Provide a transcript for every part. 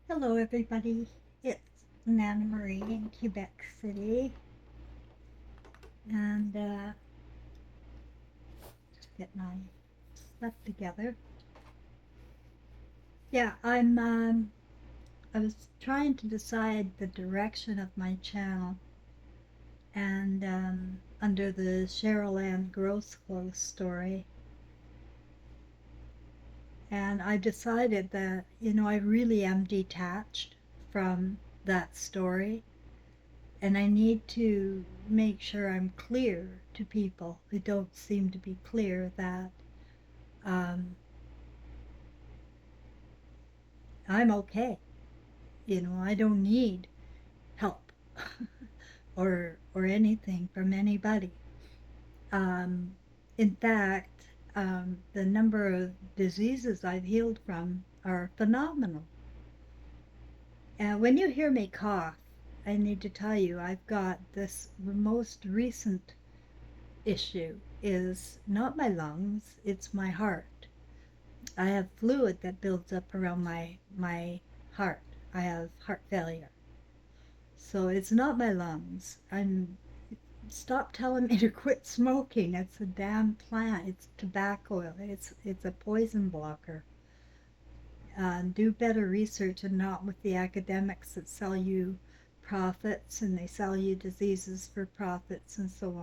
Hello, everybody. It's Nana Marie in Quebec City, and just get my stuff together. Yeah, I was trying to decide the direction of my channel, and under the Cheryl-Ann Groseclose story, and I decided that I really am detached from that story, and I need to make sure I'm clear to people who don't seem to be clear that um, I'm okay. I don't need help or anything from anybody. Um, in fact, the number of diseases I've healed from are phenomenal. And when you hear me cough, I need to tell you I've got this most recent issue is not my lungs, it's my heart. I have fluid that builds up around my heart. I have heart failure. So it's not my lungs. I'm Stop telling me to quit smoking. It's a damn plant. It's tobacco. It's a poison blocker. Do better research and not with the academics that sell you profits and they sell you diseases for profits and so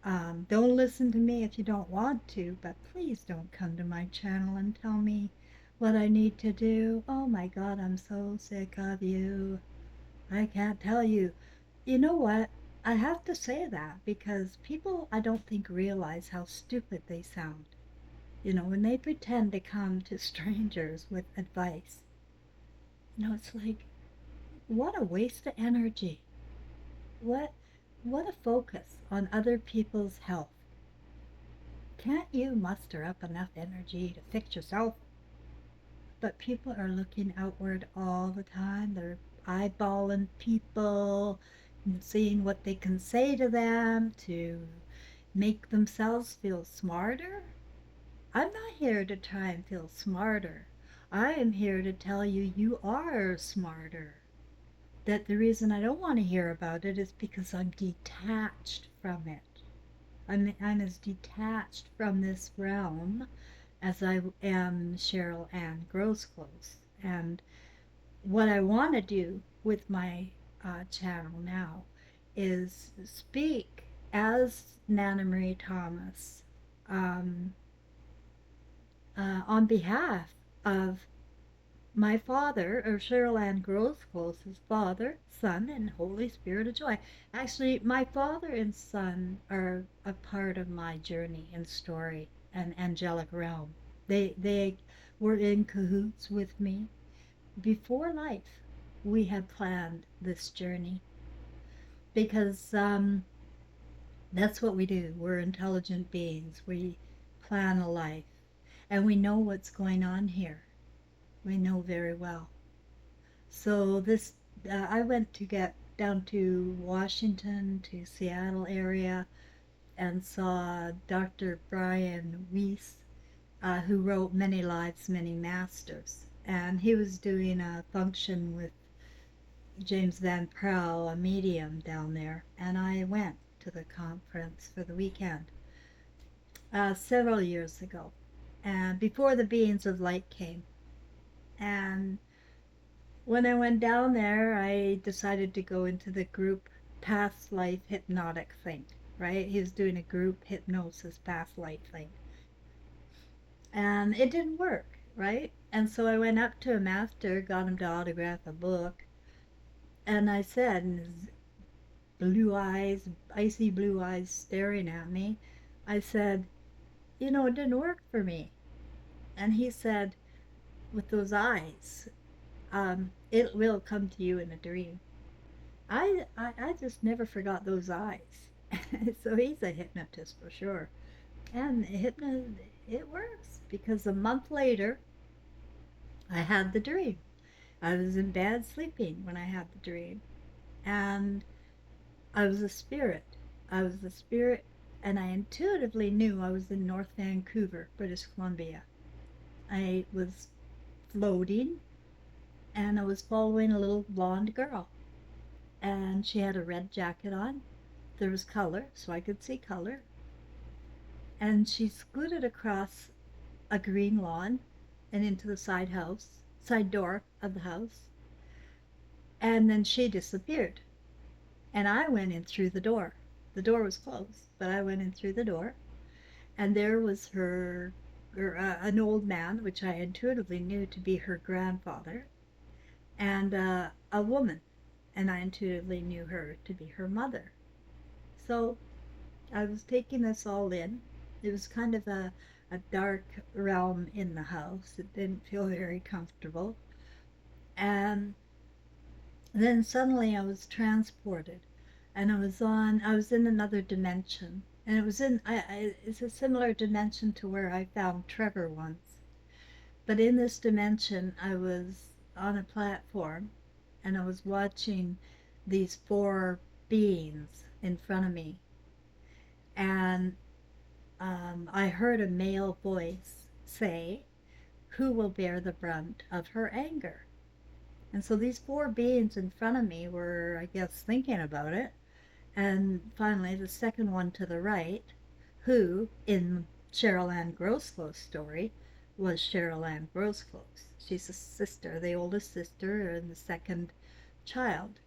on. Don't listen to me if you don't want to, but please don't come to my channel and tell me what I need to do. Oh my God, I'm so sick of you. I can't tell you. You know what? I have to say that because people, I don't think, realize how stupid they sound. When they pretend to come to strangers with advice, it's like, what a waste of energy. What, what a focus on other people's health. Can't you muster up enough energy to fix yourself? But people are looking outward all the time. They're eyeballing people and seeing what they can say to them to make themselves feel smarter. I'm not here to try and feel smarter. I am here to tell you you are smarter. That the reason I don't want to hear about it is because I'm detached from it. I'm as detached from this realm as I am Cheryl-Ann Groseclose. And what I want to do with my channel now is speak as Nana Marie Thomas um, on behalf of my father, or Cheryl-Ann Groseclose's father, Son, and Holy Spirit of Joy. Actually, my father and son are a part of my journey and story and angelic realm. They were in cahoots with me before life. We had planned this journey because that's what we do. We're intelligent beings. We plan a life, and we know what's going on here. We know very well. So I went to get down to Washington, to Seattle area, and saw Dr. Brian Weiss, who wrote Many Lives, Many Masters. And he was doing a function with James Van Prowl, a medium down there. And I went to the conference for the weekend several years ago, and before the Beings of Light came. And when I went down there, I decided to go into the group past life hypnotic thing, right? He was doing a group hypnosis past life thing. And it didn't work, right? And so I went up to him after, got him to autograph a book, and I said, and his blue eyes, icy blue eyes staring at me, I said, it didn't work for me. And he said, with those eyes, it will come to you in a dream. I just never forgot those eyes. So he's a hypnotist for sure. And it works because a month later, I had the dream. I was in bed sleeping when I had the dream. And I was a spirit. I was a spirit, and I intuitively knew I was in North Vancouver, British Columbia. I was floating, and I was following a little blonde girl, and she had a red jacket on. There was color, so I could see color. And she scooted across a green lawn and into the side door of the house. And then she disappeared. And I went in through the door. The door was closed, but I went in through the door. And there was an old man, which I intuitively knew to be her grandfather, and a woman, and I intuitively knew her to be her mother. So I was taking this all in. It was kind of a dark realm in the house. It didn't feel very comfortable. And then suddenly I was transported, and I was in another dimension. And it's a similar dimension to where I found Trevor once. But in this dimension, I was on a platform, and I was watching these four beings in front of me. And I heard a male voice say, "Who will bear the brunt of her anger?" And so these four beings in front of me were, I guess, thinking about it. And finally, the second one to the right, who, in Cheryl-Ann Groseclose's story, was Cheryl-Ann Groseclose. She's a sister, the oldest sister, and the second child.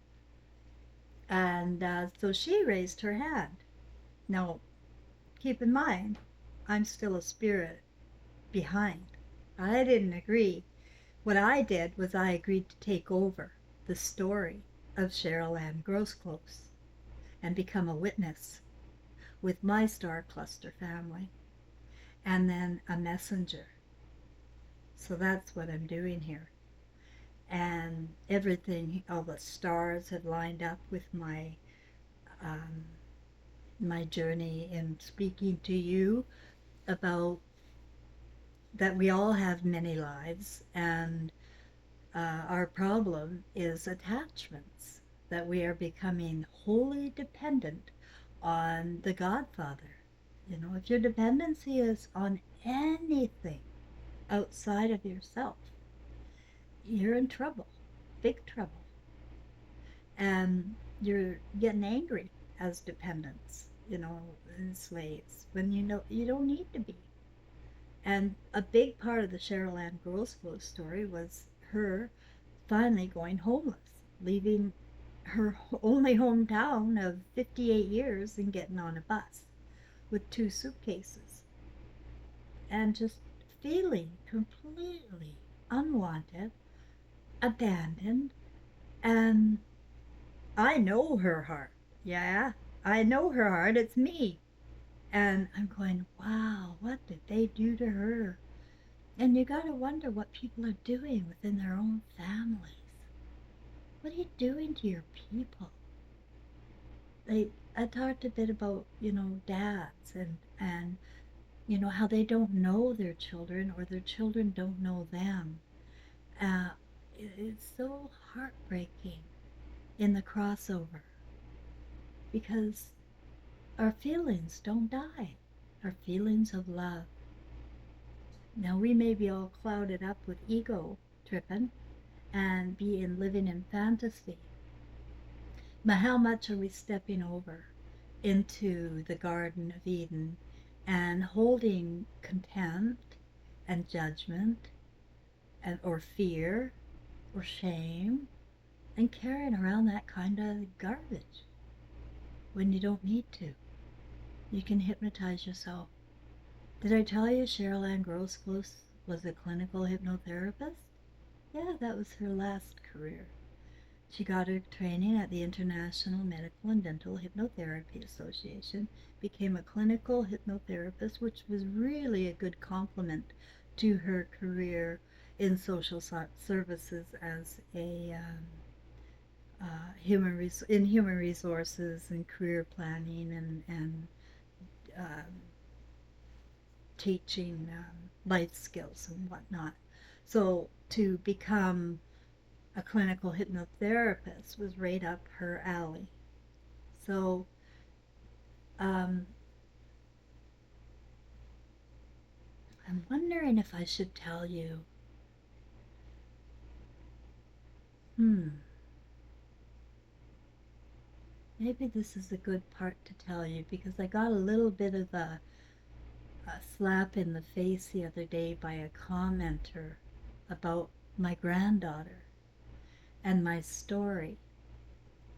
And so she raised her hand. Now, keep in mind, I'm still a spirit behind. I didn't agree. What I did was I agreed to take over the story of Cheryl-Ann Groseclose and become a witness with my star cluster family, and then a messenger. So that's what I'm doing here. And everything, all the stars have lined up with um, my journey in speaking to you about that we all have many lives, and our problem is attachments, that we are becoming wholly dependent on the Godfather. You know, if your dependency is on anything outside of yourself, you're in trouble, big trouble. And you're getting angry as dependents, you know, and slaves, when you know you don't need to be. And a big part of the Cheryl-Ann Groseclose story was her finally going homeless, leaving her only hometown of 58 years and getting on a bus with two suitcases and just feeling completely unwanted, abandoned. And I know her heart. Yeah, I know her heart. It's me. And I'm going, wow, what did they do to her? And you got to wonder what people are doing within their own families. What are you doing to your people? I talked a bit about, dads and how they don't know their children or their children don't know them. Uh, it's so heartbreaking in the crossover because our feelings don't die. Our feelings of love. Now we may be all clouded up with ego tripping and living in fantasy, but how much are we stepping over into the Garden of Eden and holding contempt and judgment or fear or shame and carrying around that kind of garbage when you don't need to? You can hypnotize yourself. Did I tell you Cheryl-Ann Groseclose was a clinical hypnotherapist? Yeah, that was her last career. She got her training at the International Medical and Dental Hypnotherapy Association, became a clinical hypnotherapist, which was really a good complement to her career in social services as a human resources and career planning and um, teaching life skills and whatnot. So to become a clinical hypnotherapist was right up her alley. So um, I'm wondering if I should tell you maybe this is a good part to tell you because I got a little bit of a slap in the face the other day by a commenter about my granddaughter and my story.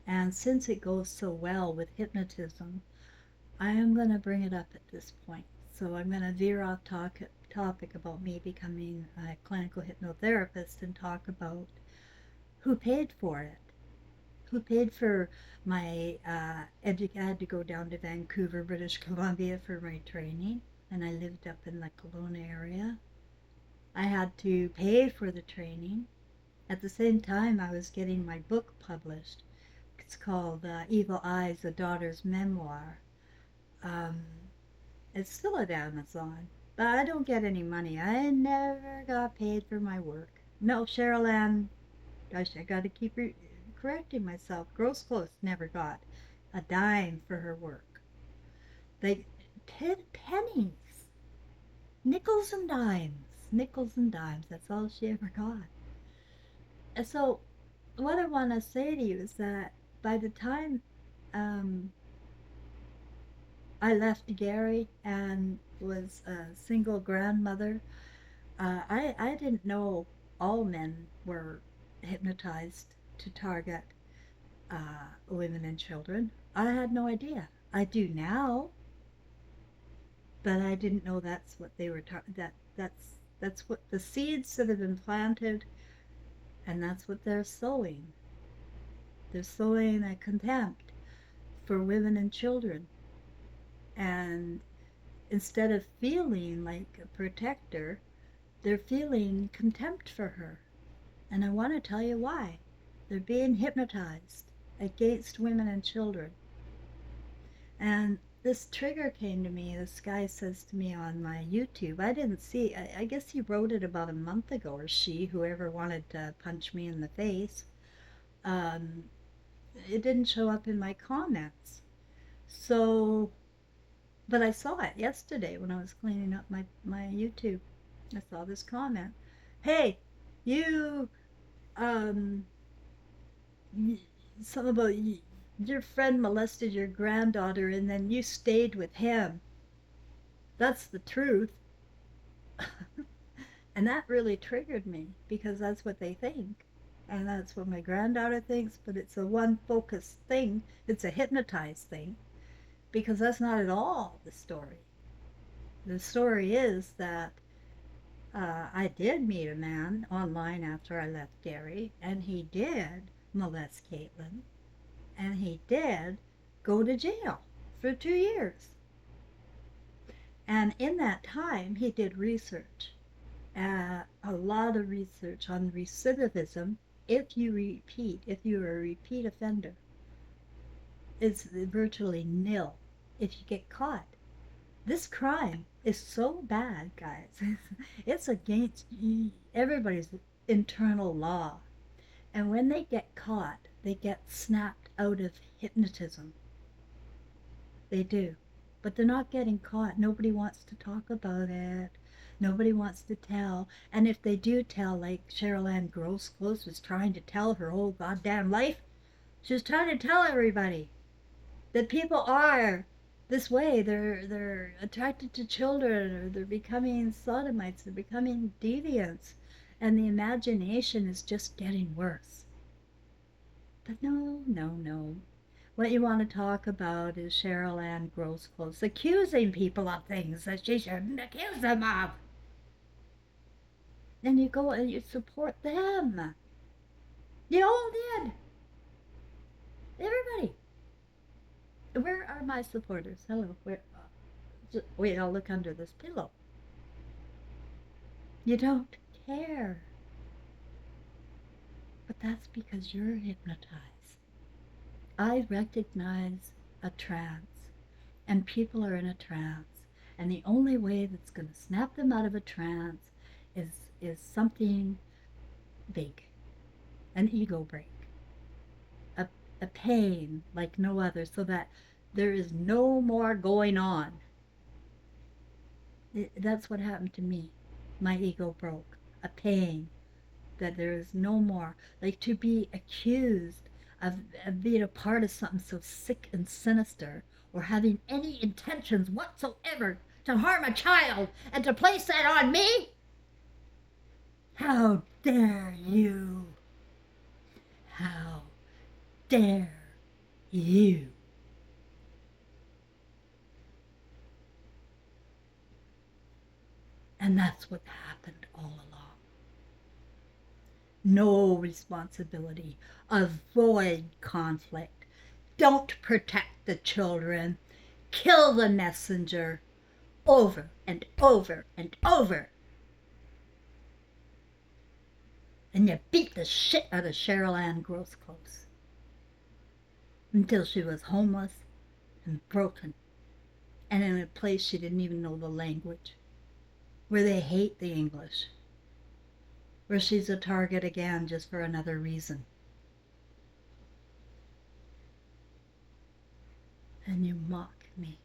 And since it goes so well with hypnotism, I am going to bring it up at this point. So I'm going to veer off topic about me becoming a clinical hypnotherapist and talk about who paid for it. Who paid for my I had to go down to Vancouver, British Columbia for my training, and I lived up in the Kelowna area. I had to pay for the training. At the same time, I was getting my book published. It's called Evil Eyes, A Daughter's Memoir. Um, it's still at Amazon, but I don't get any money. I never got paid for my work. No, Cheryl-Ann, gosh, I got to keep correcting myself. Groseclose never got a dime for her work. They pennies, nickels and dimes. That's all she ever got. And so, what I want to say to you is that by the time um, I left Gary and was a single grandmother, I didn't know all men were hypnotized to target women and children. I had no idea. I do now, but I didn't know that's what they were that's what the seeds that have been planted, and that's what they're sowing. They're sowing a contempt for women and children, and instead of feeling like a protector, they're feeling contempt for her. And I want to tell you why. They're being hypnotized against women and children. And this trigger came to me. This guy says to me on my YouTube, I didn't see, I guess he wrote it about a month ago, or she, whoever wanted to punch me in the face. Um, it didn't show up in my comments. So, but I saw it yesterday when I was cleaning up my YouTube. I saw this comment. Hey, you, um, some about your friend molested your granddaughter and then you stayed with him. That's the truth. And that really triggered me because that's what they think. And that's what my granddaughter thinks, but it's a one focused thing. It's a hypnotized thing because that's not at all the story. The story is that I did meet a man online after I left Gary, and he did molest Caitlin, and he did go to jail for 2 years. And in that time, he did research, a lot of research on recidivism. If you repeat, if you're a repeat offender, it's virtually nil if you get caught. This crime is so bad, guys. It's against everybody's internal law. And when they get caught, they get snapped out of hypnotism. They do. But they're not getting caught. Nobody wants to talk about it. Nobody wants to tell. And if they do tell, like Cheryl-Ann Groseclose was trying to tell her whole goddamn life, she was trying to tell everybody that people are this way. They're attracted to children, or they're becoming sodomites, they're becoming deviants, and the imagination is just getting worse. But no, no, no. What you want to talk about is Cheryl-Ann Groseclose accusing people of things that she shouldn't accuse them of. And you go and you support them. You all did. Everybody. Where are my supporters? Hello. Where? Wait, I'll look under this pillow. You don't care. But that's because you're hypnotized. I recognize a trance, and people are in a trance, and the only way that's going to snap them out of a trance is something big, an ego break, a, a pain like no other, so that there is no more going on. That's what happened to me. My ego broke, a pain that there is no more. Like to be accused of being a part of something so sick and sinister, or having any intentions whatsoever to harm a child, and to place that on me? How dare you? How dare you? And that's what happened all along. No responsibility. Avoid conflict. Don't protect the children. Kill the messenger. Over and over and over. And you beat the shit out of Cheryl-Ann Groseclose until she was homeless and broken, and in a place she didn't even know the language, where they hate the English, where she's a target again just for another reason. And you mock me.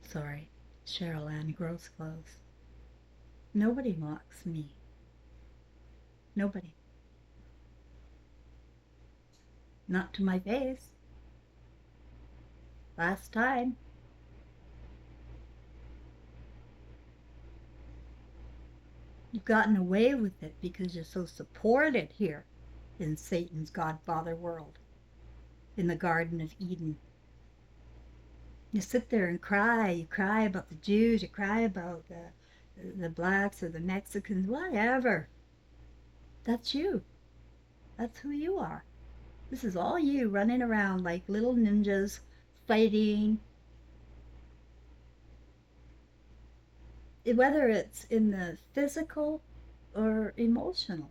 Sorry, Cheryl-Ann Groseclose. Nobody mocks me. Nobody. Not to my face. Last time. You've gotten away with it because you're so supported here in Satan's Godfather world, in the Garden of Eden. You sit there and cry. You cry about the Jews. You cry about the blacks or the Mexicans, whatever. That's you. That's who you are. This is all you running around like little ninjas, fighting. Whether it's in the physical or emotional,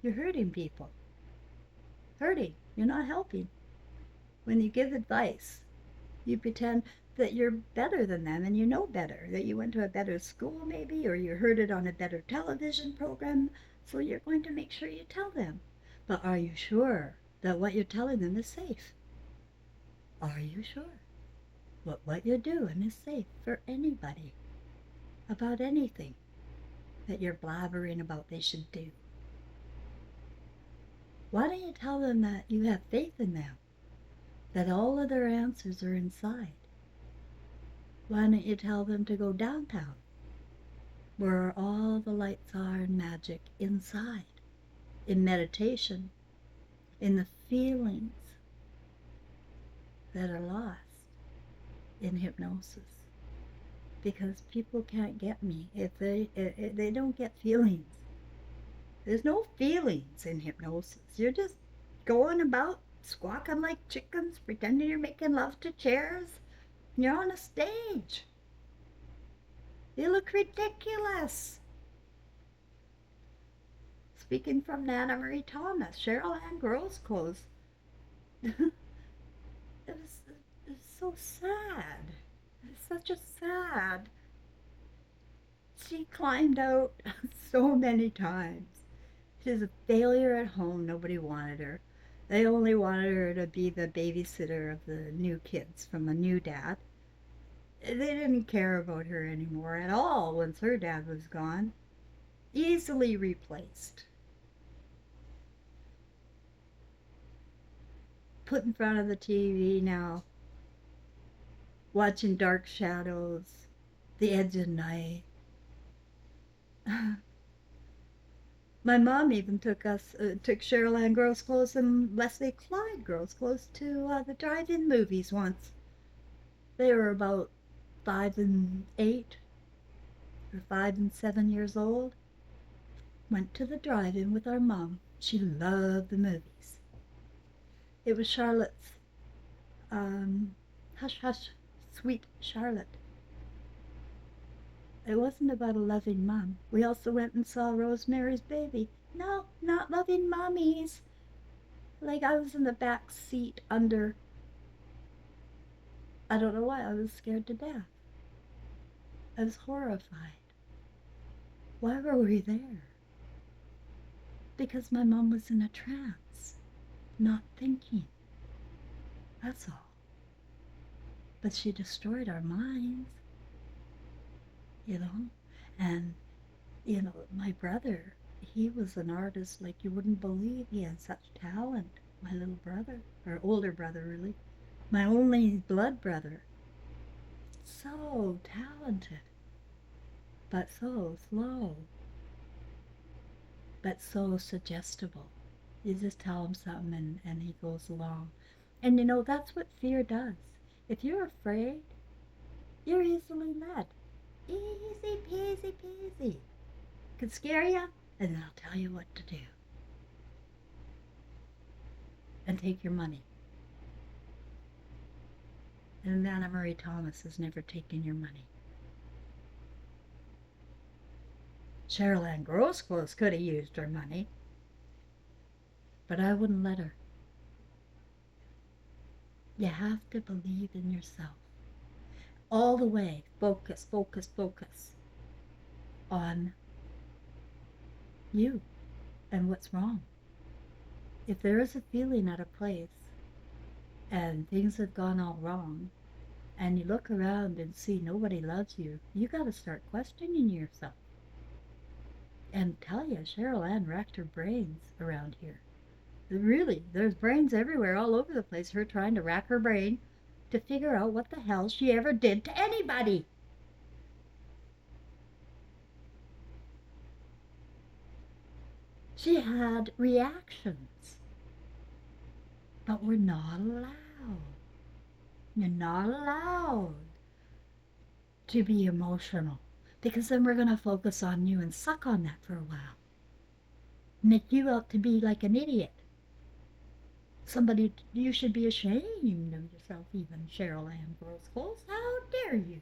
you're hurting people. Hurting. You're not helping. When you give advice, you pretend that you're better than them and you know better, that you went to a better school maybe, or you heard it on a better television program, so you're going to make sure you tell them. But are you sure that what you're telling them is safe? Are you sure what you're doing is safe for anybody about anything that you're blabbering about they should do? Why don't you tell them that you have faith in them, that all of their answers are inside? Why don't you tell them to go downtown, where all the lights are and magic inside, in meditation, in the feelings that are lost in hypnosis? Because people can't get me if they don't get feelings. There's no feelings in hypnosis. You're just going about squawking like chickens, pretending you're making love to chairs. You're on a stage. You look ridiculous. Speaking from Nana Marie Thomas, Cheryl-Ann Groseclose. it, was, it was so sad. It's such a sad. She climbed out so many times. She's a failure at home. Nobody wanted her. They only wanted her to be the babysitter of the new kids from the new dad. They didn't care about her anymore at all once her dad was gone. Easily replaced. Put in front of the TV now, watching Dark Shadows, The Edge of Night. My mom even took Cheryl-Ann Groseclose and Leslie Clyde Groseclose to the drive-in movies once. They were about 5 and 8, or 5 and 7 years old. Went to the drive-in with our mom. She loved the movies. It was Charlotte's Hush Hush, Sweet Charlotte. It wasn't about a loving mom. We also went and saw Rosemary's Baby. No, not loving mommies. Like I was in the back seat under. I don't know why, I was scared to death. I was horrified. Why were we there? Because my mom was in a trance, not thinking. That's all. But she destroyed our minds, you know? And, my brother, he was an artist like you wouldn't believe. He had such talent. My little brother, or older brother, really. My only blood brother. So talented, but so slow, but so suggestible. You just tell him something and he goes along. And that's what fear does. If you're afraid, you're easily led. Easy peasy peasy. Could scare you, and then I'll tell you what to do. And take your money. And Anna Marie Thomas has never taken your money. Cheryl-Ann Groseclose could have used her money, but I wouldn't let her. You have to believe in yourself. All the way, focus, focus, focus on you and what's wrong. If there is a feeling at a place and things have gone all wrong, and you look around and see nobody loves you, you got to start questioning yourself. And tell you, Cheryl-Ann racked her brains around here. Really, there's brains everywhere, all over the place. Her trying to rack her brain to figure out what the hell she ever did to anybody. She had reactions, but we're not allowed. You're not allowed to be emotional, because then we're going to focus on you and suck on that for a while. Make you out to be like an idiot. Somebody you should be ashamed of yourself, even Cheryl-Ann Groseclose. How dare you?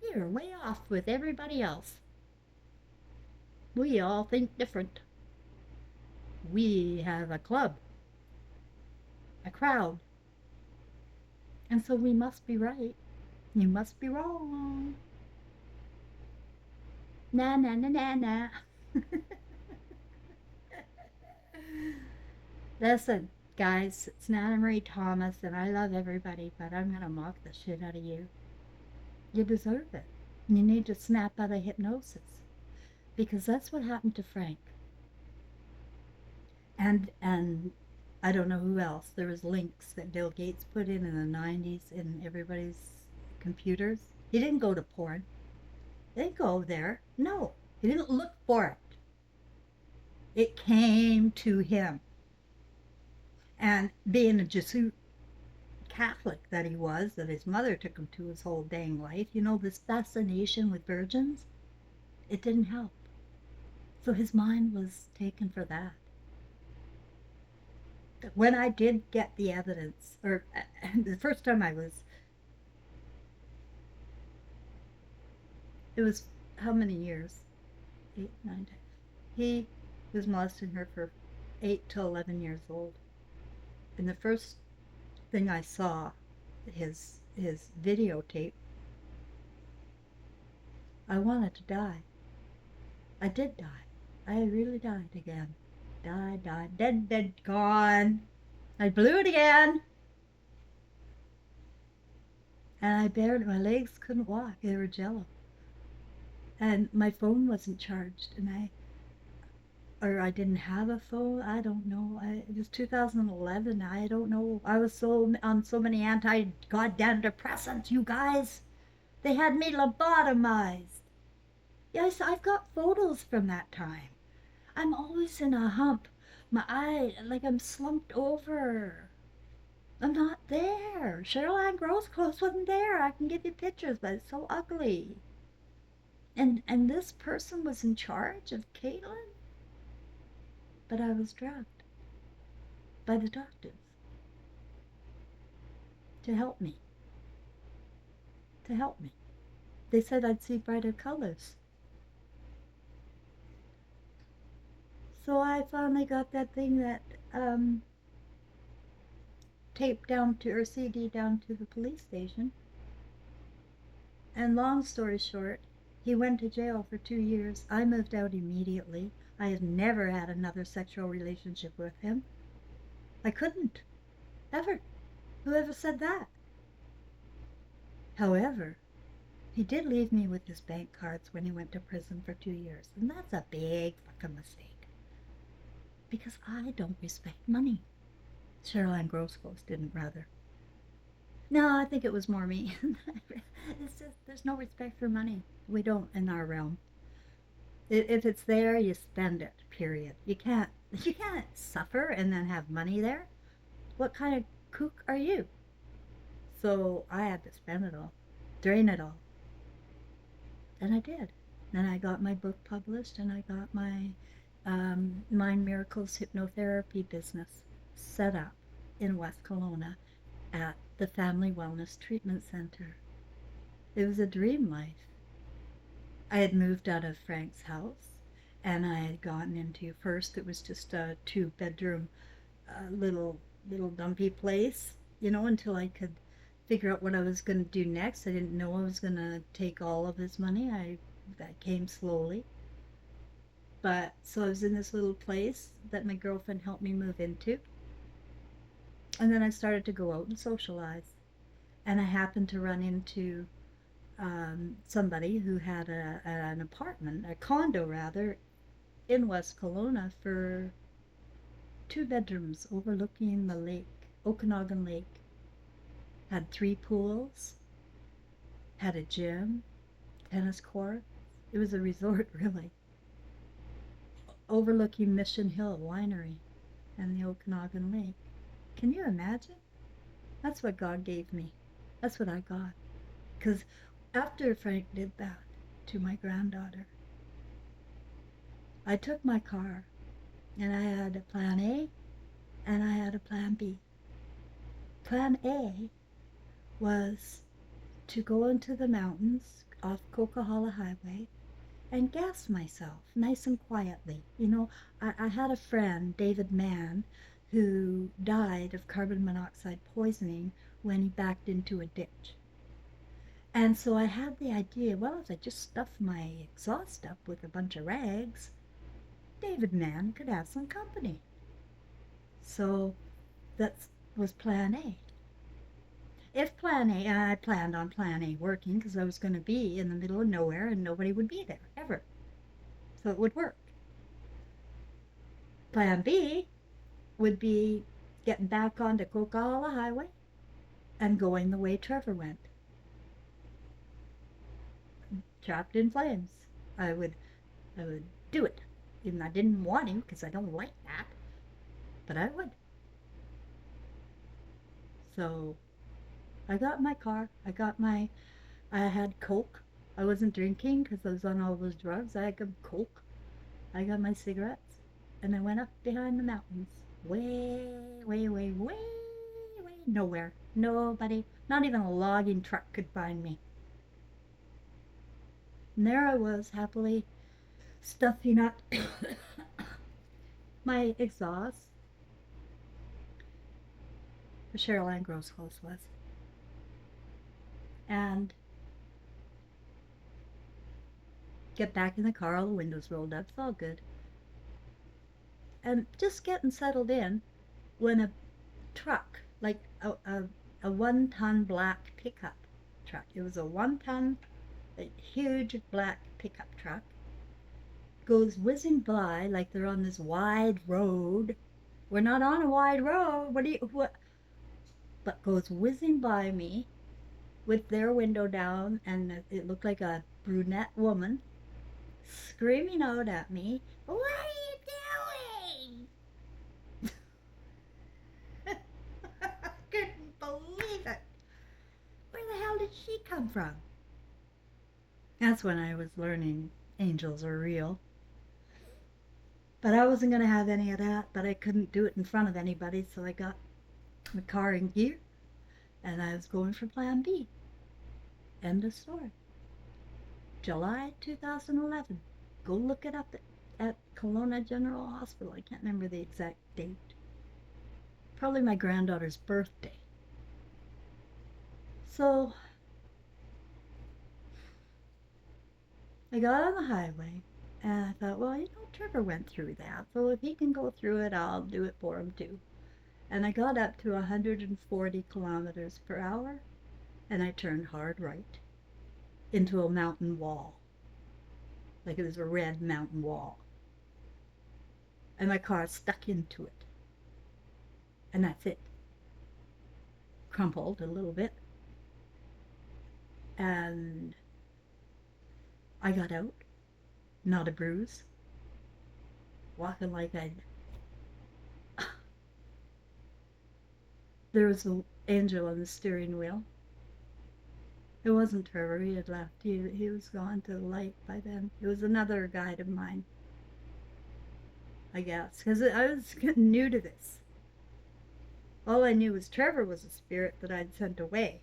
You're way off with everybody else. We all think different. We have a club, a crowd, and so we must be right. You must be wrong. Na na na na na. Listen, guys, it's Nana Marie Thomas, and I love everybody, but I'm gonna mock the shit out of you. You deserve it. You need to snap out of hypnosis, because that's what happened to Frank. And I don't know who else. There was links that Bill Gates put in the 90s in everybody's computers. He didn't go to porn. He didn't go there. No, he didn't look for it. It came to him. And being a Jesuit Catholic that he was, that his mother took him to his whole dang life, this fascination with virgins, it didn't help. So his mind was taken for that. When I did get the evidence, or the first time it was how many years? 8, 9, 10. He was molesting her for 8 to 11 years old. And the first thing I saw, his videotape, I wanted to die. I did die. I really died again. Died, dead, gone. I blew it again. And my legs couldn't walk. They were jello. And my phone wasn't charged. And I didn't have a phone. I don't know. It was 2011. I don't know. I was on so many anti-goddamn depressants, you guys. They had me lobotomized. Yes, I've got photos from that time. I'm always in a hump. My eye, like I'm slumped over. I'm not there. Cheryl-Ann Groseclose wasn't there. I can give you pictures, but it's so ugly. And this person was in charge of Caitlin, but I was drugged by the doctors to help me. To help me. They said I'd see brighter colors. So I finally got that thing that taped down to, or CD down to the police station. And long story short, he went to jail for 2 years. I moved out immediately. I have never had another sexual relationship with him. I couldn't. Ever. Whoever said that? However, he did leave me with his bank cards when he went to prison for 2 years. And that's a big fucking mistake. because I don't respect money. Cheryl-Ann Groseclose didn't, rather. No, I think it was more me. It's just there's no respect for money. We don't in our realm. If it's there, you spend it. Period. You can't suffer and then have money there. What kind of kook are you? So I had to spend it all, drain it all, and I did. Then I got my book published, and I got my Mind Miracles hypnotherapy business set up in West Kelowna at the Family Wellness Treatment Center. It was a dream life. I had moved out of Frank's house, and I had gotten into, first it was just a 2 bedroom little dumpy place, until I could figure out what I was going to do next. I didn't know I was going to take all of his money. That came slowly. But so I was in this little place that my girlfriend helped me move into. And then I started to go out and socialize. And I happened to run into somebody who had an apartment, a condo rather, in West Kelowna for 2 bedrooms overlooking the lake, Okanagan Lake. Had 3 pools, had a gym, tennis court. It was a resort, really. Overlooking Mission Hill Winery and the Okanagan Lake. Can you imagine? That's what God gave me. That's what I got. Because after Frank did that to my granddaughter, I took my car and I had a plan A and I had a plan B. Plan A was to go into the mountains off Coquihalla Highway and gas myself nice and quietly. I had a friend, David Mann, who died of carbon monoxide poisoning when he backed into a ditch. And so I had the idea, well, if I just stuff my exhaust up with a bunch of rags, David Mann could have some company. So that was plan A. If plan A, I planned on plan A working because I was going to be in the middle of nowhere and nobody would be there, ever. So it would work. Plan B would be getting back onto Coquihalla Highway and going the way Trevor went, trapped in flames. I would do it. Even I didn't want to because I don't like that, but I would. So I got my car. I had Coke. I wasn't drinking because I was on all those drugs. I had Coke. I got my cigarettes, and I went up behind the mountains, way, way, way, way, way, nowhere. Nobody, not even a logging truck could find me. And there I was, happily stuffing up my exhaust. Cheryl-Ann Groseclose was. And get back in the car, all the windows rolled up, it's all good. And just getting settled in when a truck, like a 1-ton black pickup truck, it was a 1-ton, a huge black pickup truck, goes whizzing by like they're on this wide road. We're not on a wide road. What? But goes whizzing by me with their window down, and it looked like a brunette woman screaming out at me, "What are you doing?" I couldn't believe it. Where the hell did she come from? That's when I was learning angels are real. But I wasn't going to have any of that, but I couldn't do it in front of anybody, so I got my car in gear, and I was going for plan B. End of story. July 2011. Go look it up at Kelowna General Hospital. I can't remember the exact date. Probably my granddaughter's birthday. So I got on the highway, and I thought, well, Trevor went through that, so if he can go through it, I'll do it for him too. And I got up to 140 kilometers per hour, and I turned hard right into a mountain wall, like it was a red mountain wall. and my car stuck into it. And that's it. Crumpled a little bit. And I got out, not a bruise, walking like I'd. There was an angel on the steering wheel. It wasn't Trevor, he had left. He was gone to the light by then. It was another guide of mine, I guess, because I was new to this. All I knew was Trevor was a spirit that I'd sent away.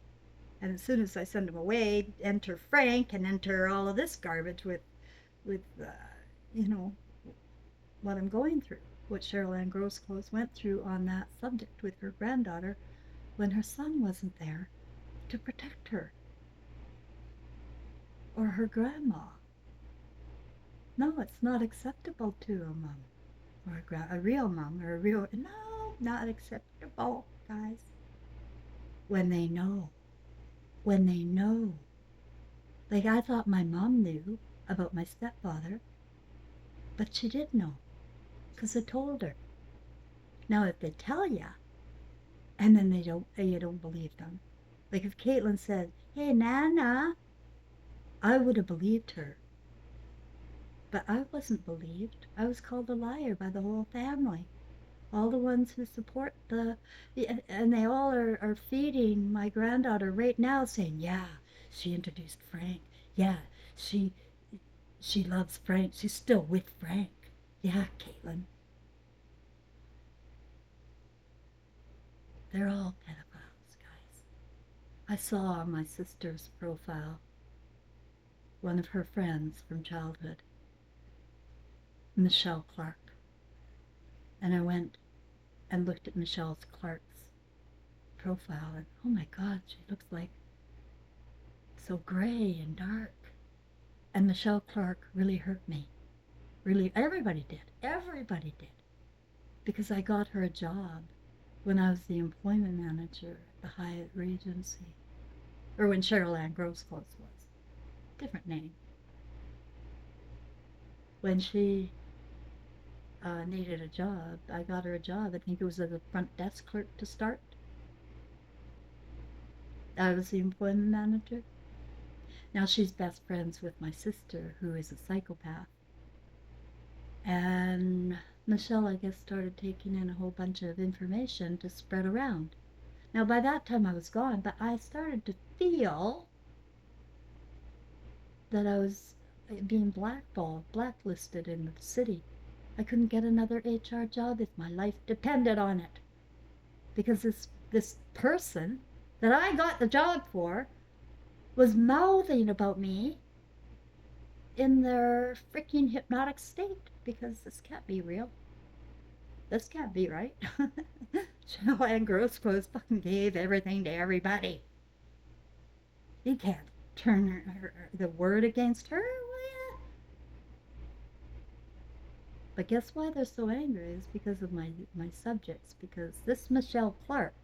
And as soon as I send him away, enter Frank and enter all of this garbage with you know, what I'm going through, what Cheryl-Ann Groseclose went through on that subject with her granddaughter when her son wasn't there to protect her or her grandma. No, it's not acceptable to a mom or a real mom or a real, no, not acceptable, guys. When they know, when they know. Like I thought my mom knew about my stepfather, but she did know, because I told her. Now if they tell you, and then you don't believe them. Like if Caitlin said, "Hey Nana," I would have believed her. But I wasn't believed. I was called a liar by the whole family. All the ones who support and they all are feeding my granddaughter right now saying, yeah, she introduced Frank. Yeah, she she loves Frank. She's still with Frank. Yeah, Caitlin. They're all pedophiles, guys. I saw on my sister's profile one of her friends from childhood, Michelle Clark. And I went and looked at Michelle Clark's profile, and oh my God, she looks like so gray and dark. And Michelle Clark really hurt me. Really, everybody did. Everybody did. Because I got her a job when I was the employment manager at the Hyatt Regency. Or when Cheryl-Ann Groseclose was. Different name. When she needed a job, I got her a job. I think it was as a front desk clerk to start. I was the employment manager. Now she's best friends with my sister, who is a psychopath. And Michelle, I guess, started taking in a whole bunch of information to spread around. Now, by that time I was gone, but I started to feel that I was being blackballed, blacklisted in the city. I couldn't get another HR job if my life depended on it. Because this person that I got the job for was mouthing about me in their freaking hypnotic state, because this can't be real. This can't be right. Cheryl-Ann Groseclose fucking gave everything to everybody. You can't turn the word against her. But guess why they're so angry is because of my subjects. Because this Michelle Clark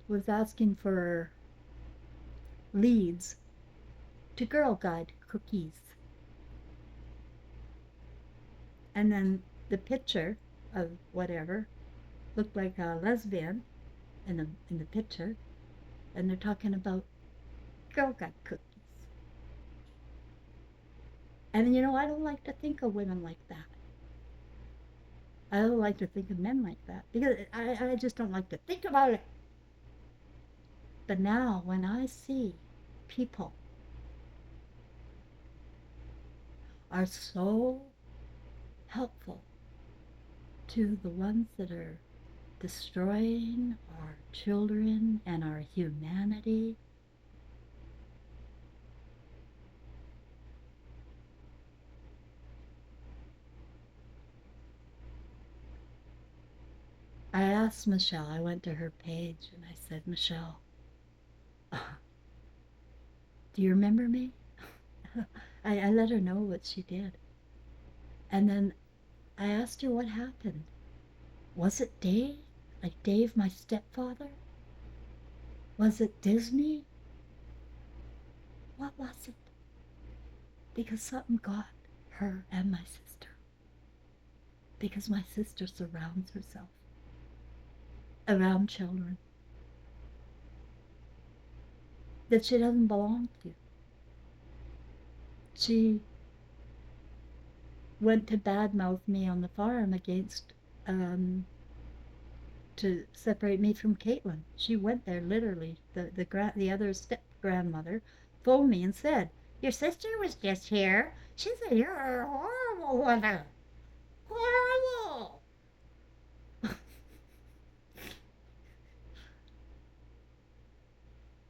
was asking for leads to Girl Guide cookies. And then the picture of whatever looked like a lesbian in the picture, and they're talking about Girl Guide cookies. And you know, I don't like to think of women like that. I don't like to think of men like that because I just don't like to think about it. But now when I see people are so helpful to the ones that are destroying our children and our humanity, I asked Michelle, I went to her page and I said, Michelle, do you remember me? I let her know what she did. And then I asked her what happened. Was it Dave? Like Dave, my stepfather? Was it Disney? What was it? Because something got her and my sister. Because my sister surrounds herself around children that she doesn't belong to. She went to badmouth me on the farm against to separate me from Caitlin. She went there literally. The other step grandmother phoned me and said, "Your sister was just here. She said you're a horrible woman. Horrible."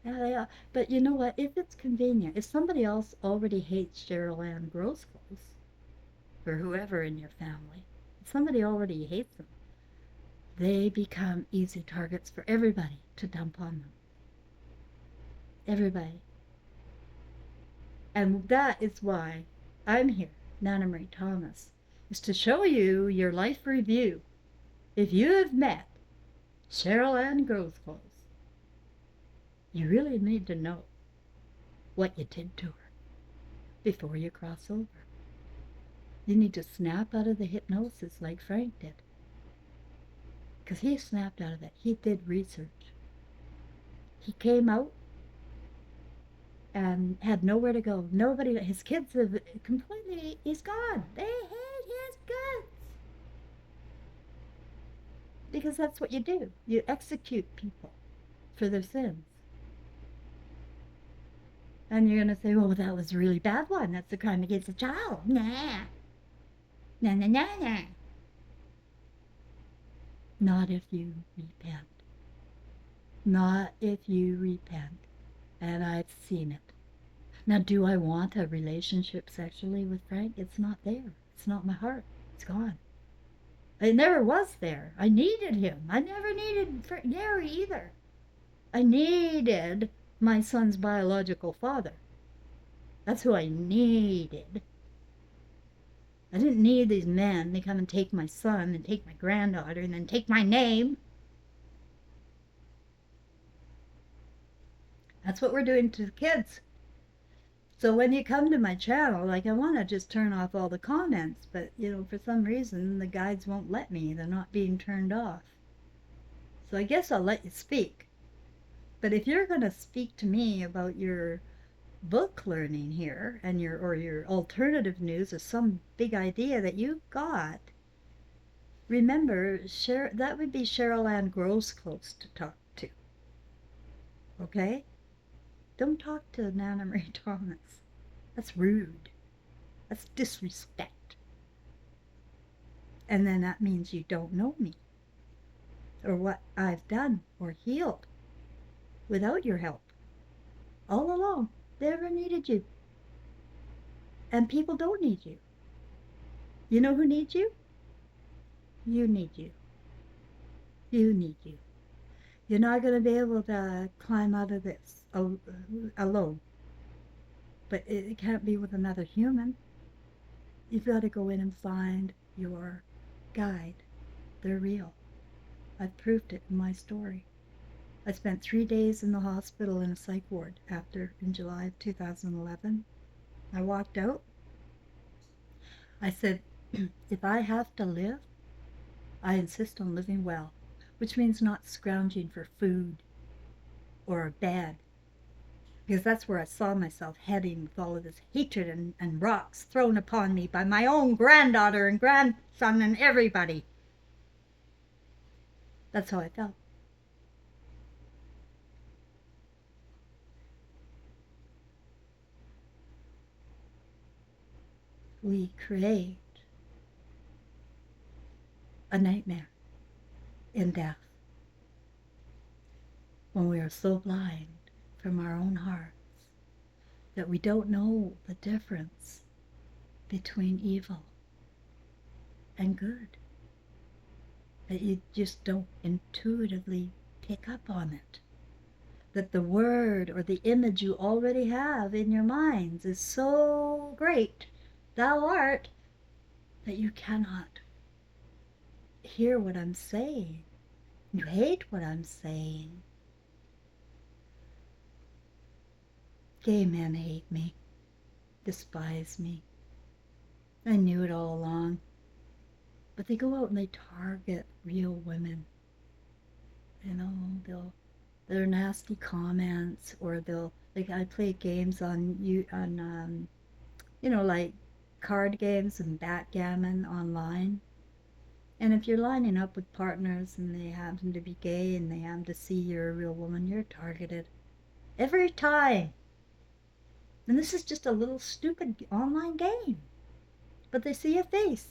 Yeah. But you know what? If it's convenient, if somebody else already hates Cheryl-Ann Groseclose, or whoever in your family, if somebody already hates them, they become easy targets for everybody to dump on them. Everybody. And that is why I'm here, Nana Marie Thomas, is to show you your life review. If you have met Cheryl-Ann Groseclose, you really need to know what you did to her before you cross over. You need to snap out of the hypnosis like Frank did. Because he snapped out of it. He did research. He came out and had nowhere to go. Nobody, his kids have completely, he's gone. They hate his guts. Because that's what you do. You execute people for their sins. And you're going to say, well, that was a really bad one. That's a crime against a child. Nah. Nah, nah, nah, nah. Not if you repent. Not if you repent. And I've seen it. Now, do I want a relationship sexually with Frank? It's not there. It's not my heart. It's gone. It never was there. I needed him. I never needed Gary either. I needed my son's biological father. That's who I needed. I didn't need these men to come and take my son and take my granddaughter and then take my name. That's what we're doing to the kids. So when you come to my channel, like, I want to just turn off all the comments, but, for some reason, the guides won't let me. They're not being turned off. So I guess I'll let you speak. But if you're going to speak to me about your book learning here and your alternative news or some big idea that you got, remember, that would be Cheryl-Ann Groseclose to talk to. Okay? Don't talk to Nana Marie Thomas. That's rude. That's disrespect. And then that means you don't know me or what I've done or healed without your help. All along, never needed you. And people don't need you. You know who needs you? You need you. You need you. You're not going to be able to climb out of this alone. But it can't be with another human. You've got to go in and find your guide. They're real. I've proved it in my story. I spent 3 days in the hospital in a psych ward in July of 2011. I walked out. I said, if I have to live, I insist on living well, which means not scrounging for food or a bed, because that's where I saw myself heading with all of this hatred and rocks thrown upon me by my own granddaughter and grandson and everybody. That's how I felt. We create a nightmare in death when we are so blind from our own hearts that we don't know the difference between evil and good, that you just don't intuitively pick up on it, that the word or the image you already have in your minds is so great, thou art, that you cannot hear what I'm saying. You hate what I'm saying. Gay men hate me, despise me. I knew it all along. But they go out and they target real women. You know, their nasty comments, or they'll, like, I play games on like card games and backgammon online. And if you're lining up with partners and they happen to be gay and they happen to see you're a real woman, you're targeted every time. And this is just a little stupid online game. But they see a face,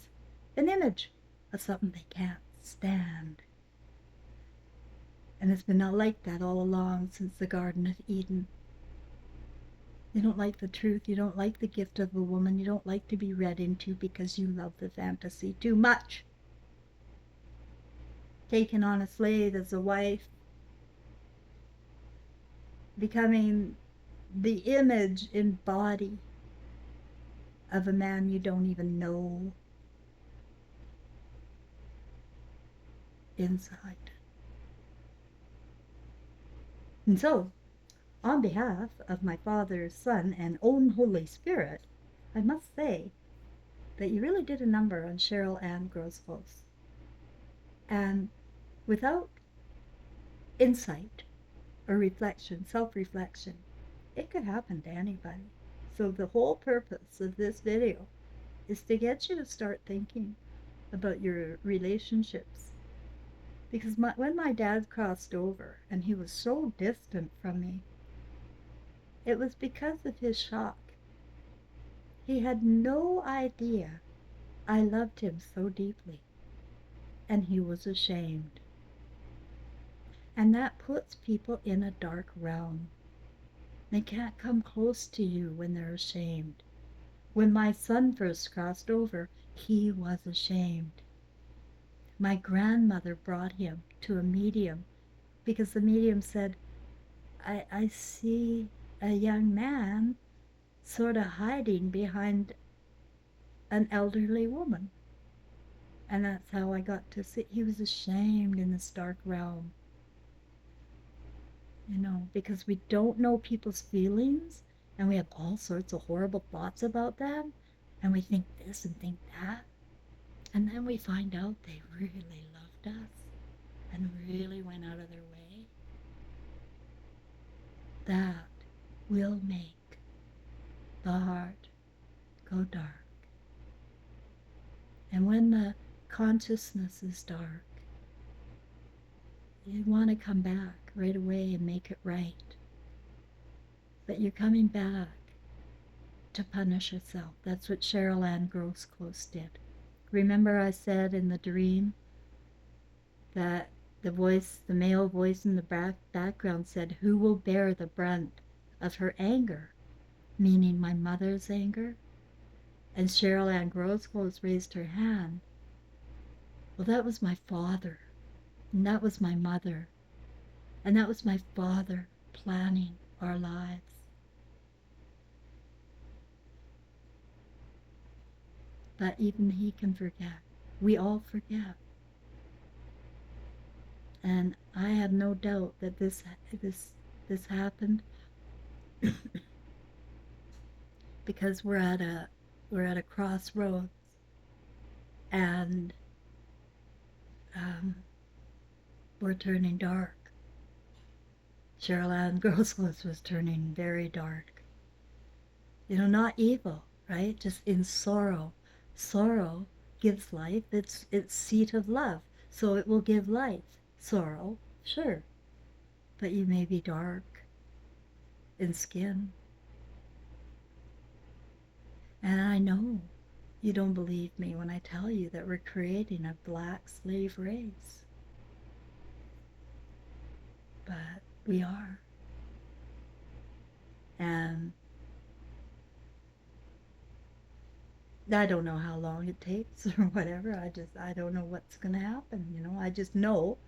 an image of something they can't stand. And it's been not like that all along since the Garden of Eden. You don't like the truth. You don't like the gift of a woman. You don't like to be read into because you love the fantasy too much. Taking on a slave as a wife, becoming the image in body of a man you don't even know inside. And so, on behalf of my Father, Son, and own Holy Spirit, I must say that you really did a number on Cheryl-Ann Groseclose. And without insight or reflection, self-reflection, it could happen to anybody. So the whole purpose of this video is to get you to start thinking about your relationships. Because when my dad crossed over and he was so distant from me, it was because of his shock. He had no idea I loved him so deeply, and he was ashamed. And that puts people in a dark realm. They can't come close to you when they're ashamed. When my son first crossed over, he was ashamed. My grandmother brought him to a medium because the medium said, I see a young man sort of hiding behind an elderly woman. And that's how I got to see. He was ashamed in this dark realm. Because we don't know people's feelings, and we have all sorts of horrible thoughts about them, and we think this and think that, and then we find out they really loved us and really went out of their way. That will make the heart go dark. And when the consciousness is dark, you want to come back right away and make it right. But you're coming back to punish yourself. That's what Cheryl-Ann Groseclose did. Remember I said in the dream that the male voice in the background said, who will bear the brunt of her anger? Meaning my mother's anger? And Cheryl-Ann Groseclose raised her hand. Well, that was my father, and that was my mother, and that was my father planning our lives. But even he can forget. We all forget. And I have no doubt that this happened because we're at a crossroads, and we're turning dark. Cheryl-Ann Groseclose was turning very dark. Not evil, right? Just in sorrow. Sorrow gives life. It's seat of love, so it will give life. Sorrow, sure, but you may be dark in skin. And I know you don't believe me when I tell you that we're creating a black slave race. But we are. And I don't know how long it takes or whatever. I don't know what's going to happen. I just know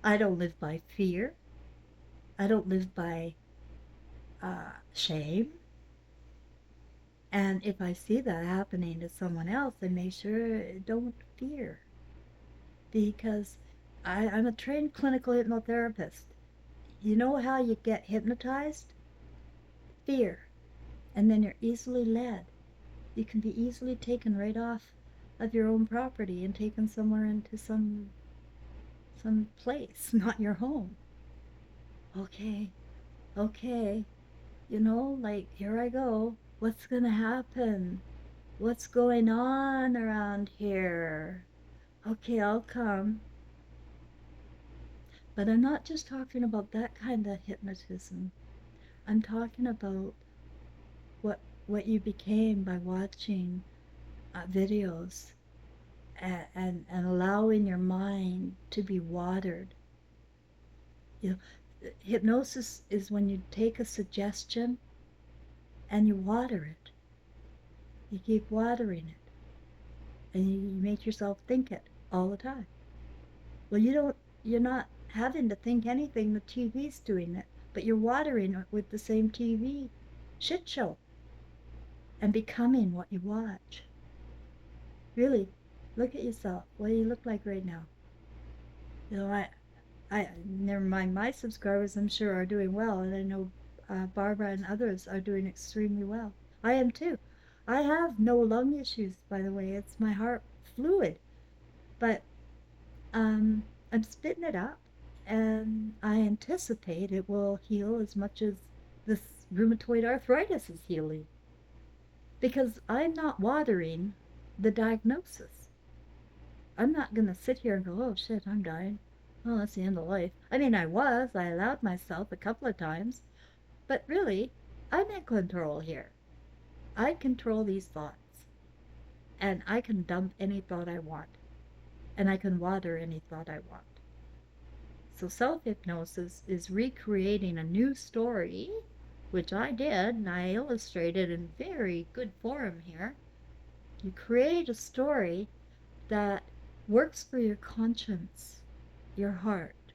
I don't live by fear. I don't live by shame. And if I see that happening to someone else, I make sure don't fear. Because I'm a trained clinical hypnotherapist. You know how you get hypnotized? Fear. And then you're easily led. You can be easily taken right off of your own property and taken somewhere into some place, not your home. Okay, okay, like here I go. What's gonna happen? What's going on around here? Okay, I'll come. But I'm not just talking about that kind of hypnotism. I'm talking about what what you became by watching videos and allowing your mind to be watered. You know, hypnosis is when you take a suggestion and you water it. You keep watering it, and you make yourself think it all the time. Well, you're not having to think anything. The TV's doing it, but you're watering it with the same TV shit show and becoming what you watch. Really, look at yourself. What do you look like right now? I never mind. My subscribers, I'm sure, are doing well, and I know Barbara and others are doing extremely well. I am too. I have no lung issues, by the way. It's my heart fluid, but um, I'm spitting it up, and I anticipate it will heal as much as this rheumatoid arthritis is healing, because I'm not watering the diagnosis. I'm not gonna sit here and go, oh shit, I'm dying. Oh, that's the end of life. I mean, I allowed myself a couple of times, but really, I'm in control here. I control these thoughts, and I can dump any thought I want, and I can water any thought I want. So, self hypnosis is recreating a new story, which I did, and I illustrated in very good form here. You create a story that works for your conscience, your heart,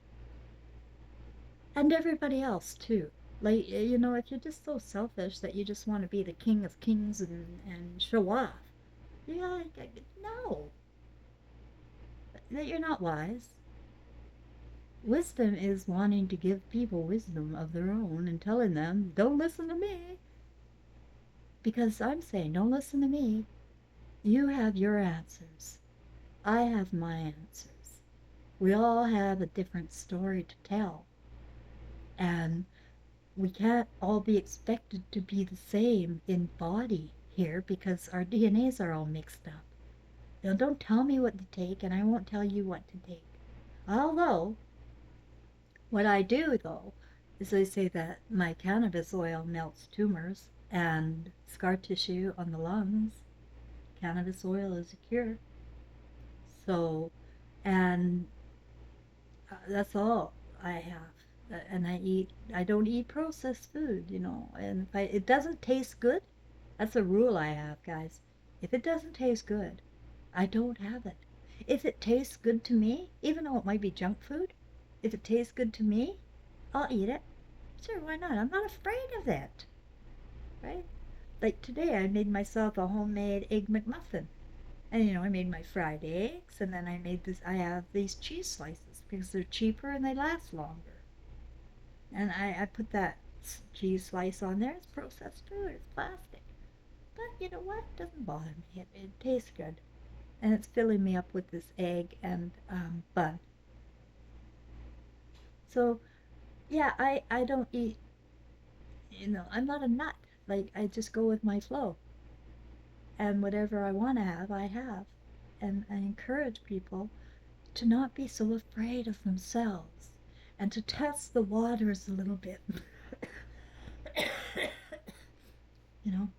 and everybody else too. Like, if you're just so selfish that you just want to be the king of kings and show off, yeah, no, that you're not wise. Wisdom is wanting to give people wisdom of their own and telling them, don't listen to me. Because I'm saying, don't listen to me. You have your answers. I have my answers. We all have a different story to tell. And we can't all be expected to be the same in body here because our DNAs are all mixed up. Now, don't tell me what to take, and I won't tell you what to take. Although, what I do, though, is I say that my cannabis oil melts tumors and scar tissue on the lungs. Cannabis oil is a cure. So, and that's all I have. And I don't eat processed food. And if it doesn't taste good, that's a rule I have, guys. If it doesn't taste good, I don't have it. If it tastes good to me, even though it might be junk food, if it tastes good to me, I'll eat it. Sure, why not? I'm not afraid of it, right? Like today, I made myself a homemade egg McMuffin. And I made my fried eggs, and then I have these cheese slices because they're cheaper and they last longer. And I put that cheese slice on there. It's processed food, it's plastic. But you know what? It doesn't bother me. It tastes good. And it's filling me up with this egg and bun. So, yeah, I don't eat, I'm not a nut. Like, I just go with my flow. And whatever I want to have, I have. And I encourage people to not be so afraid of themselves and to test the waters a little bit. you know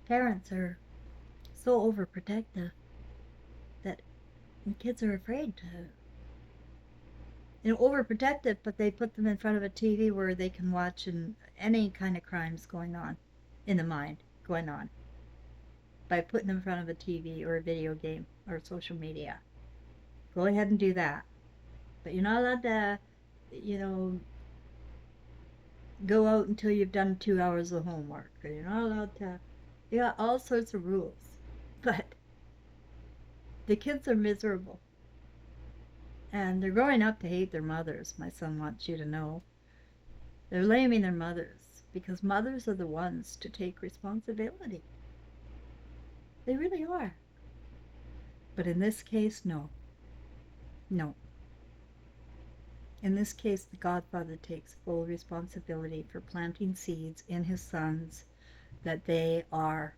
Parents are so overprotective that kids are afraid to overprotective, but they put them in front of a TV where they can watch and any kind of crimes going on in the mind going on by putting them in front of a TV or a video game or social media. Go ahead and do that. But you're not allowed to, you know, go out until you've done 2 hours of homework. Or you're not allowed to. You got all sorts of rules. But the kids are miserable. And they're growing up to hate their mothers, my son wants you to know. They're blaming their mothers. because mothers are the ones to take responsibility. They really are. But in this case, no. No. In this case, the godfather takes full responsibility for planting seeds in his sons that they are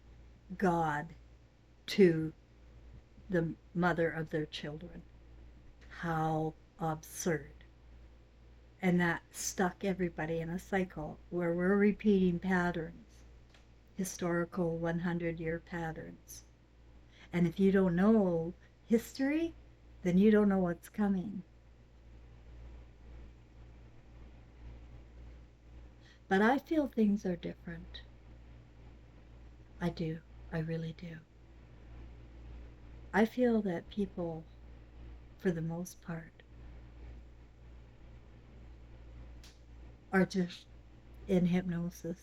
God to the mother of their children. How absurd. And that stuck everybody in a cycle where we're repeating patterns, historical 100-year patterns. And if you don't know history, then you don't know what's coming. But I feel things are different. I do. I really do. I feel that people, for the most part, are just in hypnosis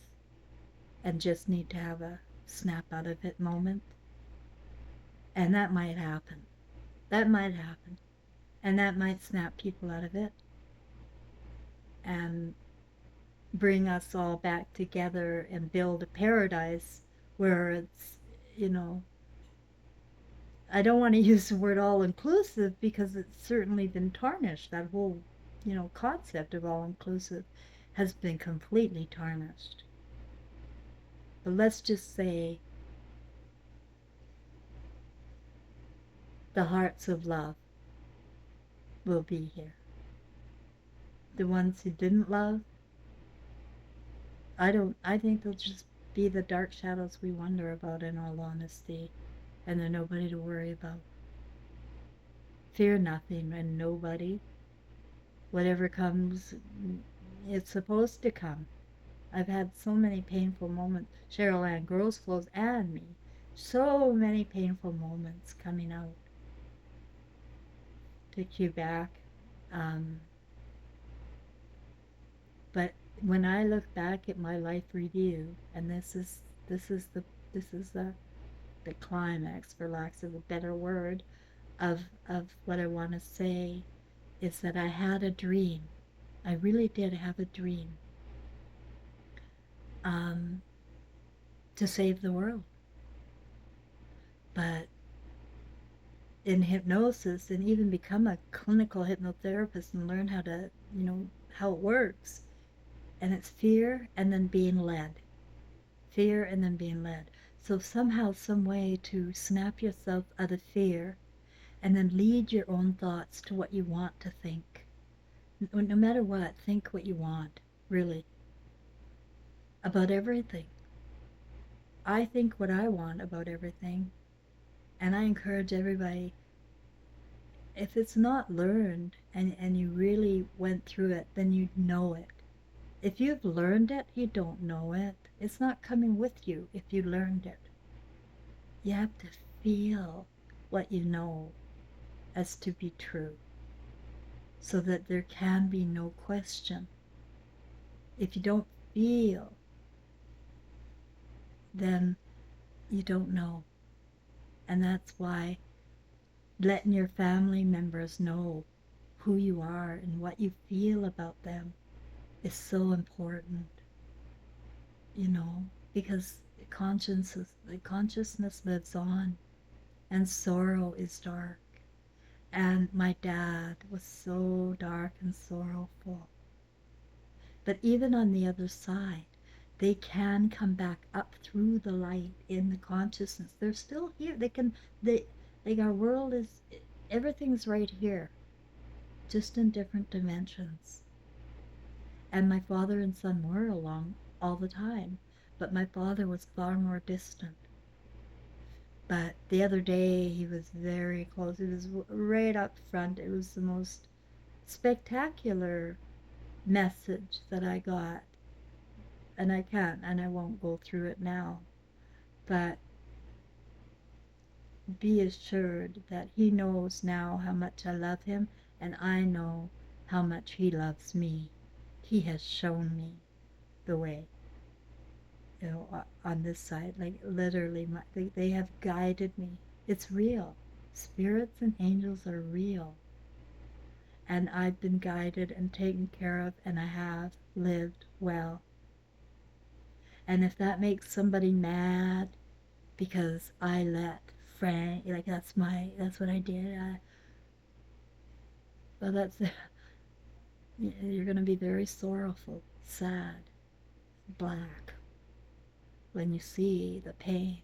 and just need to have a snap out of it moment. And that might happen. That might happen. And that might snap people out of it and bring us all back together and build a paradise where it's, you know, I don't want to use the word all inclusive because it's certainly been tarnished. That whole, concept of all inclusive has been completely tarnished. But let's just say the hearts of love will be here. The ones who didn't love, I think they'll just be the dark shadows we wonder about, in all honesty, and they're nobody to worry about. Fear nothing and nobody. Whatever comes, it's supposed to come. I've had so many painful moments, Cheryl-Ann Groseclose and me, so many painful moments coming out. Took you back. Um, but when I look back at my life review, and this is the climax, for lack of a better word, of what I want to say, is that I had a dream. I really did have a dream, um, to save the world. But in hypnosis, and even become a clinical hypnotherapist and learn how to, how it works. And it's fear and then being led. Fear and then being led. So somehow, some way to snap yourself out of fear and then lead your own thoughts to what you want to think. No matter what, think what you want, really, about everything. I think what I want about everything, and I encourage everybody, if it's not learned and you really went through it, then you know it. If you've learned it, you don't know it. It's not coming with you if you learned it. You have to feel what you know as to be true so that there can be no question. If you don't feel, then you don't know. And that's why letting your family members know who you are and what you feel about them is so important, because consciousness lives on, and sorrow is dark. And my dad was so dark and sorrowful. But even on the other side, they can come back up through the light in the consciousness. They're still here. Like our world is, everything's right here, just in different dimensions. And my father and son were along all the time, but my father was far more distant. But the other day he was very close. He was right up front. It was the most spectacular message that I got. And I won't go through it now. But be assured that he knows now how much I love him, and I know how much he loves me. He has shown me the way, on this side. Like literally, they have guided me. It's real. Spirits and angels are real. And I've been guided and taken care of, and I have lived well. And if that makes somebody mad because I let Frank, like that's what I did. Well, you're going to be very sorrowful, sad, black when you see the pain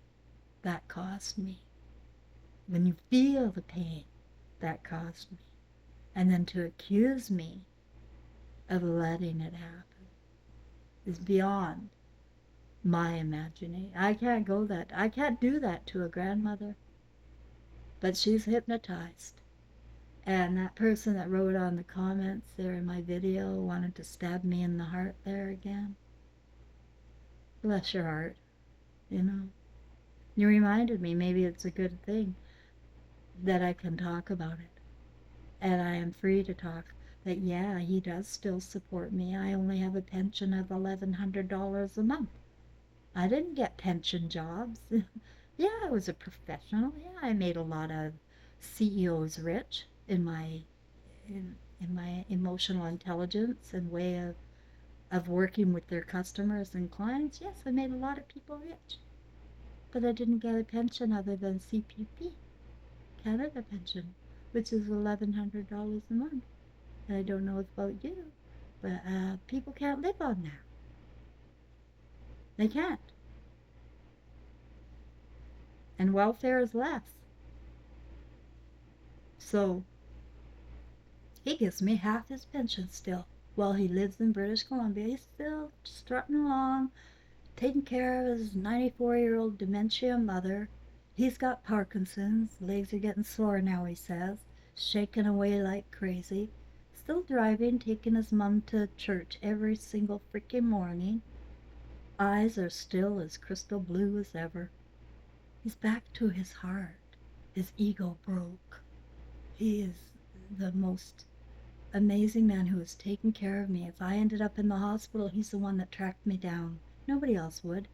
that caused me. When you feel the pain that caused me. And then to accuse me of letting it happen is beyond my imagination. I can't do that to a grandmother. But she's hypnotized. And that person that wrote on the comments there in my video wanted to stab me in the heart there again. Bless your heart, you know. You reminded me maybe it's a good thing that I can talk about it. And I am free to talk. That yeah, he does still support me. I only have a pension of $1,100 a month. I didn't get pension jobs. Yeah, I was a professional. Yeah, I made a lot of CEOs rich in my emotional intelligence and way of working with their customers and clients. Yes, I made a lot of people rich. But I didn't get a pension other than CPP, Canada pension, which is $1,100 a month. And I don't know about you, but people can't live on that. They can't. And welfare is less. So he gives me half his pension still. While he lives in British Columbia, he's still strutting along, taking care of his 94-year-old dementia mother. He's got Parkinson's. Legs are getting sore now, he says. Shaking away like crazy. Still driving, taking his mom to church every single freaking morning. Eyes are still as crystal blue as ever. He's back to his heart. His ego broke. He is the most amazing man who has taken care of me. If I ended up in the hospital, he's the one that tracked me down. Nobody else would.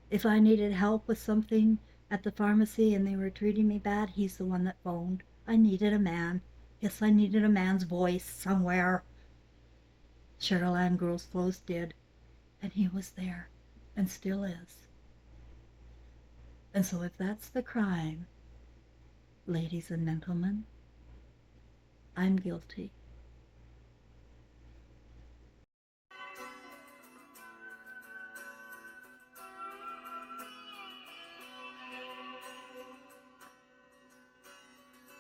If I needed help with something at the pharmacy and they were treating me bad, he's the one that phoned. I needed a man. Yes, I needed a man's voice somewhere. Cheryl-Ann Groseclose did. And he was there. And still is. And so if that's the crime, ladies and gentlemen, I'm guilty.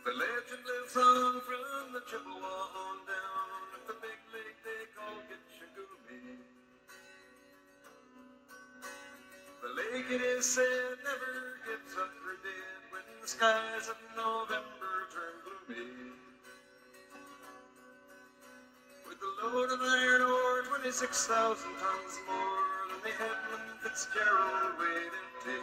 The legend lives on from the Chippewa on down at the big lake they call Gitchagumi. The lake, it is said, never gives up her dead when the skies of November turn gloomy. With a load of iron ore, 26,000 tons more than the Edmund Fitzgerald weighed empty.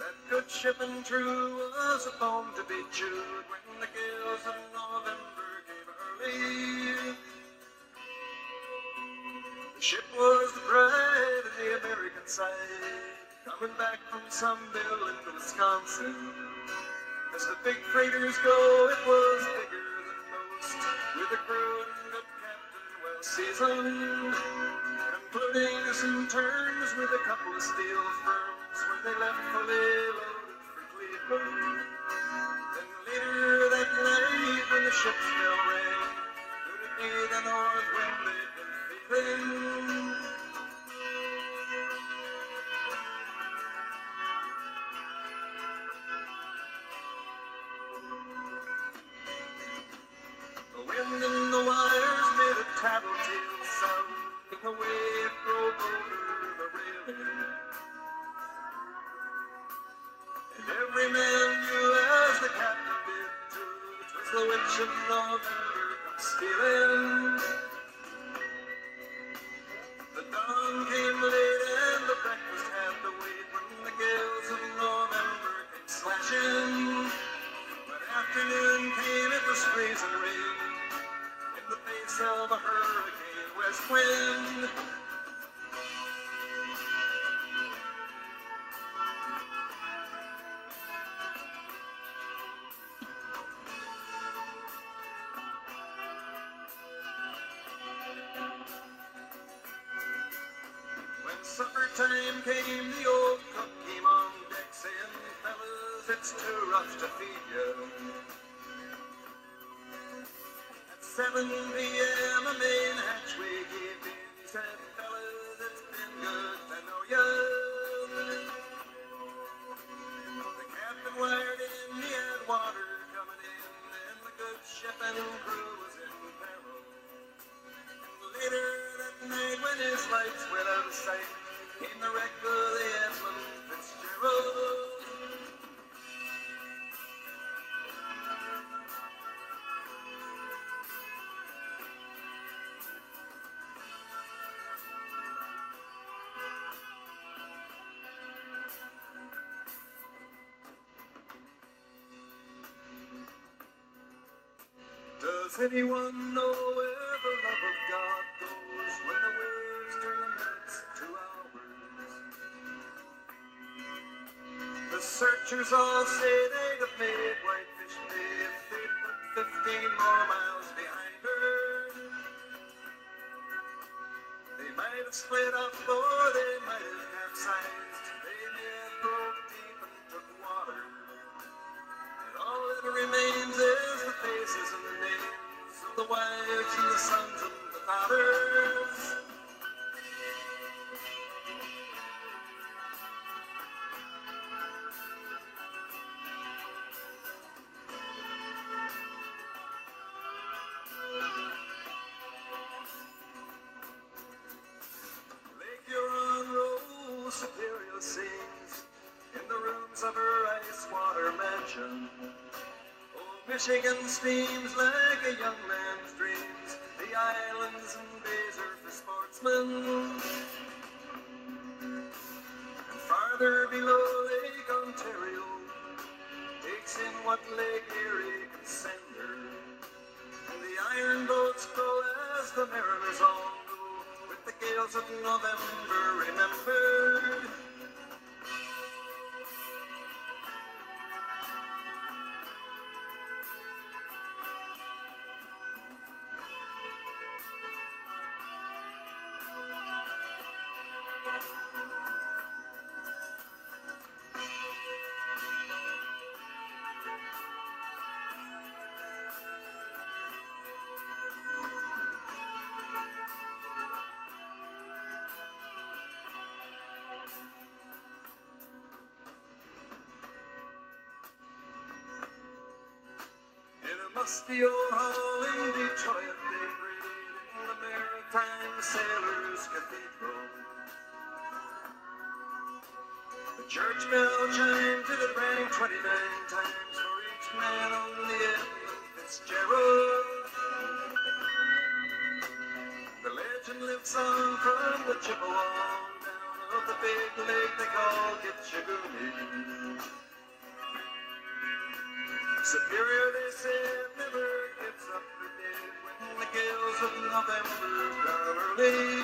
That good ship and true was a bone to be chewed when the gales of November came early. The ship was the pride of the American side, coming back from some mill in Wisconsin. As the big freighters go, it was bigger than most, with a crew and a captain well seasoned, concluding some terms with a couple of steel firms when they left fully loaded for Cleveland. Then later that night when the ship's bell rang, could it be the north wind they'd been feeling? The wind in the wires made a tattletale sound, and the wave broke over the railing. And every man knew, as the captain did too, it was the witch of November come stealing. The dawn came late and the breakfast had to wait when the gales of November came slashing. When afternoon came, it was freezing rain in the face of a hurricane west wind. Supper time came, the old cook came on deck saying, fellas, it's too rough to feed you. At 7 p.m. a main hatchway gave in. He said, fellas, it's been good to know you. The captain wired in, he had water coming in, and the good ship and crew was in peril. Later that night, when his lights went out of sight, came the wreck of the Edmund Fitzgerald. Does anyone know where the love of God goes when the words turn the minutes to hours? The searchers all say they'd have made Whitefish Bay if they'd put 15 more miles behind her. They might have split up or they might have capsized. They may have broke deep and took water. And all that remains is the faces and the names of the wives and the sons and the daughters. Lake Huron Rose Superior sings in the rooms of her ice water mansion. Old Michigan steams like a young man's dreams. The islands and bays are for sportsmen. And farther below Lake Ontario takes in what Lake Erie can send her. And the iron boats go as the mariners all go, with the gales of November remembered. Musty old hall in Detroit, they prayed in the Maritime Sailors' Cathedral. The church bell chimed till it rang 29 times for each man on the Edmund Fitzgerald. The legend lives on from the Chippewa down of the big lake they call Gitchagumi. Superior, they said, never gives up the dead when the gales of November come early.